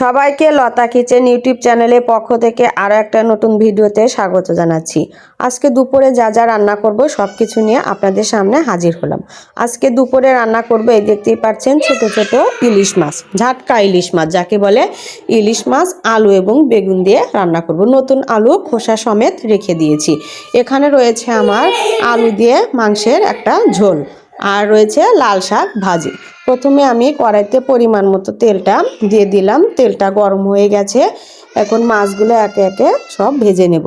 সবাইকে লতা kitchen YouTube চ্যানেলের পক্ষ থেকে আরও একটা নতুন ভিডিওতে স্বাগত জানাচ্ছি। আজকে দুপুরে যা যা রান্না করব সব কিছু নিয়ে আপনাদের সামনে হাজির হলাম। আজকে দুপুরে রান্না করব এই দেখতেই পাচ্ছেন ছোট ছোট ইলিশ মাছ, ঝাটকা ইলিশ মাছ যাকে বলে, ইলিশ মাছ আলু এবং বেগুন দিয়ে রান্না করব। নতুন আলু খোসা সমেত রেখে দিয়েছি। এখানে রয়েছে আমার আলু দিয়ে মাংসের একটা ঝোল, আর রয়েছে লাল শাক ভাজি। প্রথমে আমি কড়াইতে পরিমাণ মতো তেলটা দিয়ে দিলাম। তেলটা গরম হয়ে গেছে। এখন মাছগুলো একে একে সব ভেজে নেব।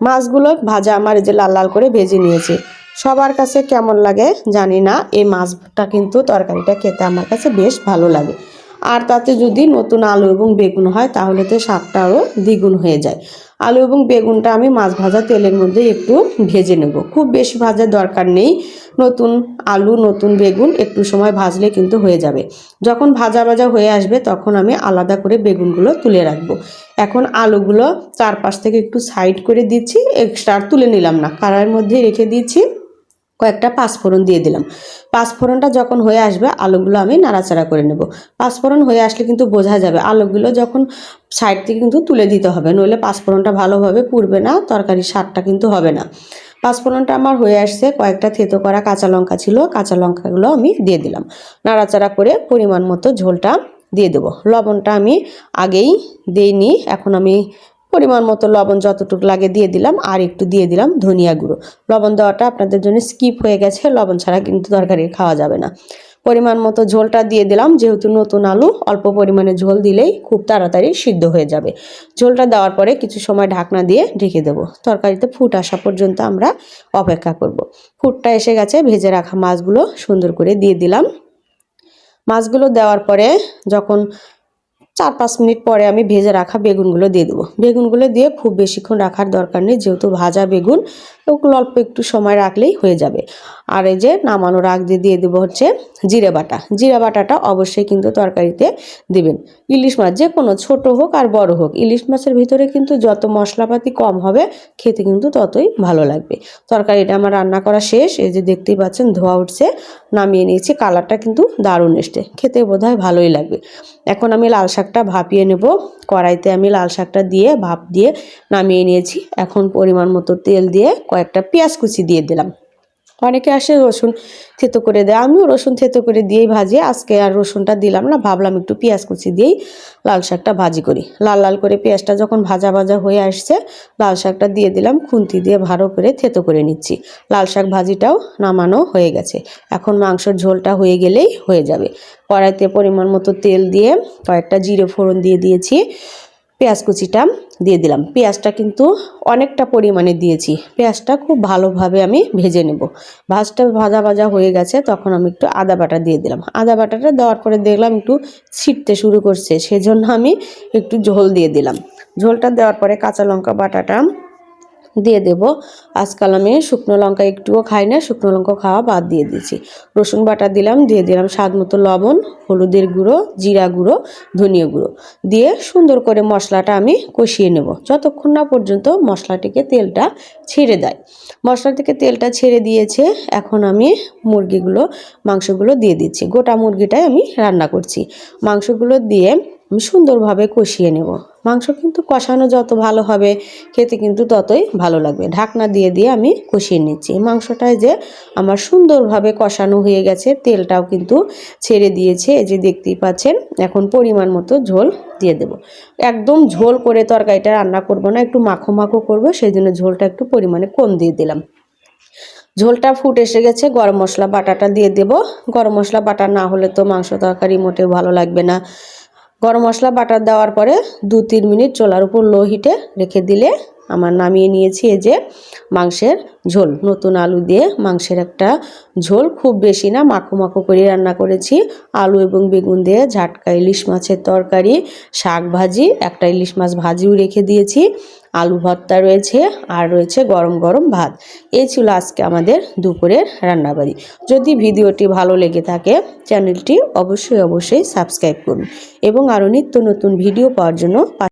মাছগুলো ভাজা আমার এই যে লাল লাল করে ভেজে নিয়েছি। সবার কাছে কেমন লাগে জানি না, এই মাছটা কিন্তু তরকারিটা খেতে আমার কাছে বেশ ভালো লাগে। আর তাতে যদি নতুন আলু এবং বেগুন হয় তাহলে তো স্বাদটা আরও দ্বিগুণ হয়ে যায়। আলু এবং বেগুনটা আমি মাছ ভাজা তেলের মধ্যে একটু ভেজে নেব, খুব বেশি ভাজার দরকার নেই। নতুন আলু নতুন বেগুন একটু সময় ভাজলে কিন্তু হয়ে যাবে। যখন ভাজা ভাজা হয়ে আসবে তখন আমি আলাদা করে বেগুনগুলো তুলে রাখবো। এখন আলুগুলো চারপাশ থেকে একটু সাইড করে দিচ্ছি, এক্সট্রা তুলে নিলাম না, কড়াইয়ের মধ্যে রেখে দিচ্ছি। কয়েকটা পাঁচফোড়ন দিয়ে দিলাম। পাঁচফোড়নটা যখন হয়ে আসবে আলুগুলো আমি নাড়াচাড়া করে নেব। পাঁচফোড়ন হয়ে আসলে কিন্তু বোঝা যাবে, আলুগুলো যখন সাইড থেকে কিন্তু তুলে দিতে হবে, নইলে পাঁচফোড়নটা ভালোভাবে পুড়বে না, তরকারির স্বাদটা কিন্তু হবে না। পাঁচফোড়নটা আমার হয়ে আসছে। কয়েকটা থেতো করা কাঁচা লঙ্কা ছিল, কাঁচা লঙ্কাগুলো আমি দিয়ে দিলাম। নাড়াচাড়া করে পরিমাণ মতো ঝোলটা দিয়ে দেবো। লবণটা আমি আগেই দিইনি, এখন আমি পরিমাণ মতো লবণ যতটুকু লাগে দিয়ে দিলাম, আর একটু দিয়ে দিলাম ধনিয়া গুঁড়ো। লবণ দেওয়াটা আপনাদের জন্য স্কিপ হয়ে গেছে, লবণ ছাড়া কিন্তু তরকারি খাওয়া যাবে না। পরিমাণ মতো ঝোলটা দিয়ে দিলাম, যেহেতু নতুন আলু অল্প পরিমাণে ঝোল দিলেই খুব তাড়াতাড়ি সিদ্ধ হয়ে যাবে। ঝোলটা দেওয়ার পরে কিছু সময় ঢাকনা দিয়ে ঢেকে দেবো। তরকারিতে ফুট আসা পর্যন্ত আমরা অপেক্ষা করব। ফুটটা এসে গেছে, ভেজে রাখা মাছগুলো সুন্দর করে দিয়ে দিলাম। মাছগুলো দেওয়ার পরে যখন 4-5 মিনিট পরে আমি ভেজে রাখা বেগুনগুলো দিয়ে দেবো। বেগুনগুলো দিয়ে খুব বেশিক্ষণ রাখার দরকার নেই, যেহেতু ভাজা বেগুন, ওগুলো অল্প একটু সময় রাখলেই হয়ে যাবে। আর এই যে নামানোর আগ দিয়ে দেবো হচ্ছে জিরে বাটা। জিরে বাটাটা অবশ্যই কিন্তু তরকারিতে দিবেন। ইলিশ মাছ যে কোনো ছোট হোক আর বড় হোক, ইলিশ মাছের ভিতরে কিন্তু যত মশলাপাতি কম হবে খেতে কিন্তু ততই ভালো লাগবে। তরকারিটা আমার রান্না করা শেষ, এই যে দেখতেই পাচ্ছেন ধোয়া উঠছে, নামিয়ে নিয়েছি। কালারটা কিন্তু দারুণ এসছে, খেতে বোধহয় ভালোই লাগবে। এখন আমি লাল শাকটা ভাপিয়ে নেব। কড়াইতে আমি লাল শাকটা দিয়ে ভাপ দিয়ে নামিয়ে নিয়েছি। এখন পরিমাণ মতো তেল দিয়ে কয়েকটা পেঁয়াজ কুচি দিয়ে দিলাম। অনেকে আসে রসুন থেতো করে দেয়, আমিও রসুন থেতো করে দিয়েই ভাজি। আজকে আর রসুনটা দিলাম না, ভাবলাম একটু পেঁয়াজ কুচি দিয়েই লাল শাকটা ভাজি করি। লাল লাল করে পেঁয়াজটা যখন ভাজা ভাজা হয়ে আসছে, লাল শাকটা দিয়ে দিলাম। খুন্তি দিয়ে ভালো করে থেতো করে নিচ্ছি। লাল শাক ভাজিটাও নামানো হয়ে গেছে। এখন মাংসের ঝোলটা হয়ে গেলেই হয়ে যাবে। কড়াইতে পরিমাণ মতো তেল দিয়ে কয়েকটা জিরে ফোড়ন দিয়ে দিয়েছি। পেঁয়াজ কুচিটা দিয়ে দিলাম। পেঁয়াজটা কিন্তু অনেকটা পরিমাণে দিয়েছি। পেঁয়াজটা খুব ভালোভাবে আমি ভেজে নেব। ভাজটা ভাজা ভাজা হয়ে গেছে, তখন আমি একটু আদা বাটা দিয়ে দিলাম। আদা বাটাটা দেওয়ার পরে দেখলাম একটু ছিটতে শুরু করছে, সেজন্য আমি একটু ঝোল দিয়ে দিলাম। ঝোলটা দেওয়ার পরে কাঁচা লঙ্কা বাটাটা দিয়ে দেব। আজকাল আমি শুকনো লঙ্কা একটুও খাই না, শুকনো লঙ্কা খাওয়া বাদ দিয়ে দিয়েছি। রসুন বাটা দিলাম, দিয়ে দিলাম স্বাদ মতো লবণ, হলুদের গুঁড়ো, জিরা গুঁড়ো, ধনিয়া গুঁড়ো দিয়ে সুন্দর করে মশলাটা আমি কষিয়ে নেব, যতক্ষণ না পর্যন্ত মশলাটিকে তেলটা ছেড়ে দেয়। মশলা থেকে তেলটা ছেড়ে দিয়েছে, এখন আমি মাংসগুলো দিয়ে দিচ্ছি। গোটা মুরগিটাই আমি রান্না করছি। মাংসগুলো দিয়ে আমি সুন্দরভাবে কষিয়ে নেব। মাংস কিন্তু কষানো যত ভালো হবে খেতে কিন্তু ততই ভালো লাগবে। ঢাকনা দিয়ে দিয়ে আমি কষিয়ে নিচ্ছি। মাংসটায় যে আমার সুন্দরভাবে কষানো হয়ে গেছে, তেলটাও কিন্তু ছেড়ে দিয়েছে, এই যে দেখতেই পাচ্ছেন। এখন পরিমাণ মতো ঝোল দিয়ে দেব। একদম ঝোল করে তরকারিটা রান্না করব না, একটু মাখো মাখো করবো, সেই জন্য ঝোলটা একটু পরিমাণে কম দিয়ে দিলাম। ঝোলটা ফুট এসে গেছে, গরম মশলা বাটাটা দিয়ে দেব। গরম মশলা বাটা না হলে তো মাংস তরকারি মোটেও ভালো লাগবে না। গরম মশলা বাটা দেওয়ার পরে 2-3 মিনিট চুলার উপর লো হিটে রেখে দিলে আমার নামিয়ে নিয়েছি এই যে মাংসের ঝোল। নতুন আলু দিয়ে মাংসের একটা ঝোল, খুব বেশি না, মাখো মাখো করে রান্না করেছি। আলু এবং বেগুন দিয়ে ঝাটকা ইলিশ মাছের তরকারি, শাক ভাজি, একটা ইলিশ মাছ ভাজিও রেখে দিয়েছি, আলু ভর্তা রয়েছে, আর রয়েছে গরম গরম ভাত। এই ছিল আজকে আমাদের দুপুরের রান্নাবাড়ি। যদি ভিডিওটি ভালো লেগে থাকে চ্যানেলটি অবশ্যই সাবস্ক্রাইব করুন এবং আরও নিত্য নতুন ভিডিও পাওয়ার জন্য